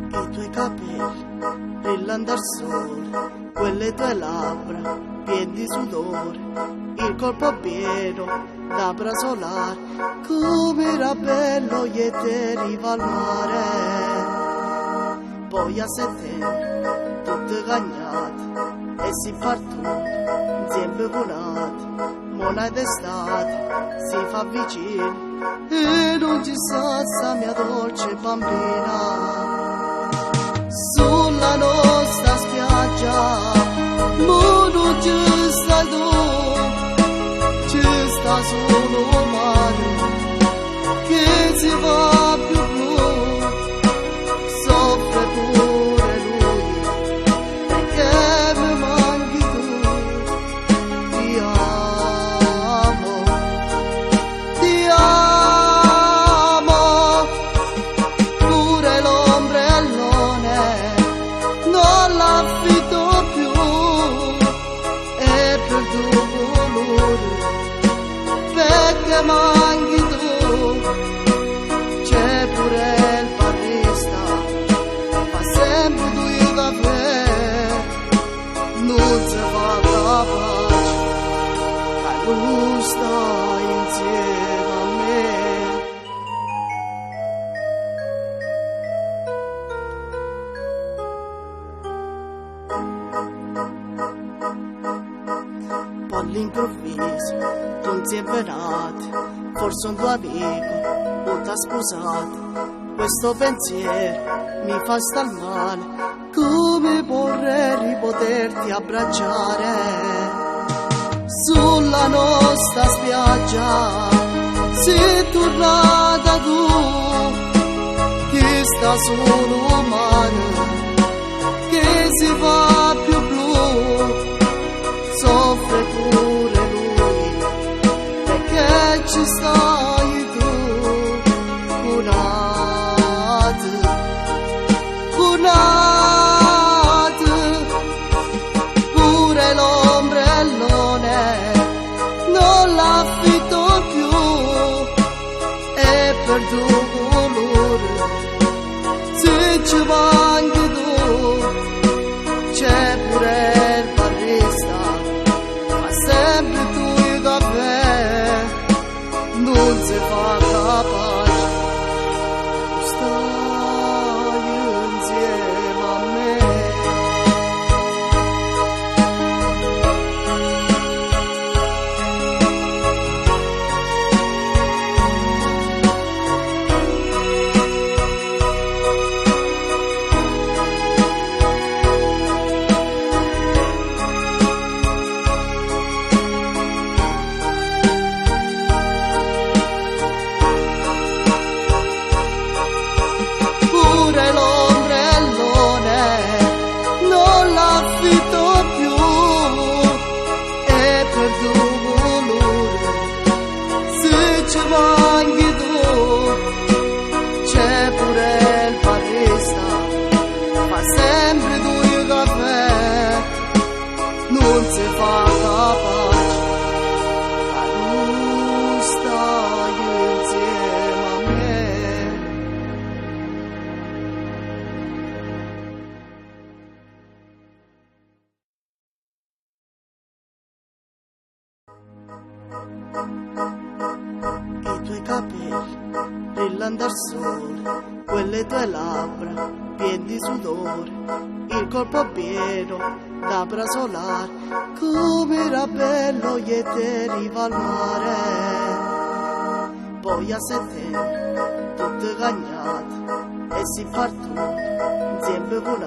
I tuoi capelli brillano al sole, quelle tue labbra piene di sudore, il corpo pieno labbra solare, come era bello ieri al mare. Poi a settembre tutte cagnate e si partono insieme volate, mona d'estate si fa vicino e non ci sa sta mia dolce bambina. Sulla nostra spiaggia ma non ci stai tu, ci sta solo un mare che si va più blu, soffre pure lui perché mi manchi tu. Ti amo, ti amo, pure l'ombrellone non l'affitto più, e per tuo colore perché manchi tu. C'è pure il barista, fa sempre due caffè, non si fa capace che lui sta insieme a me. Poi all'improvviso tu si è venuto, forse un tuo amico o t'ha sposato. Questo pensiero mi fa star male, come vorrei poterti abbracciare. Sulla nostra spiaggia sei tornata tu, che sta solo mare che si fa più blu, soffre pure lui perché ci stai tu. Curate, pure l'ombrellone non l'affitto più, e per tuo colore se ci manchi tu. C'è pure il barista, fa sempre tu il caffè, non si fa capace. Pure l'ombrellone non l'affitto più, e per tuo colore se ci manchi tu. C'è pure il barista, fa sempre due caffè, non si fa capace che lui stai insieme a me. I tuoi capelli brillano al sole, quelle tue labbra piene di sudore, il corpo pieno labbra solare, come era bello ieri al mare. Poi a settembre tutte cagnate e si partono insieme volate.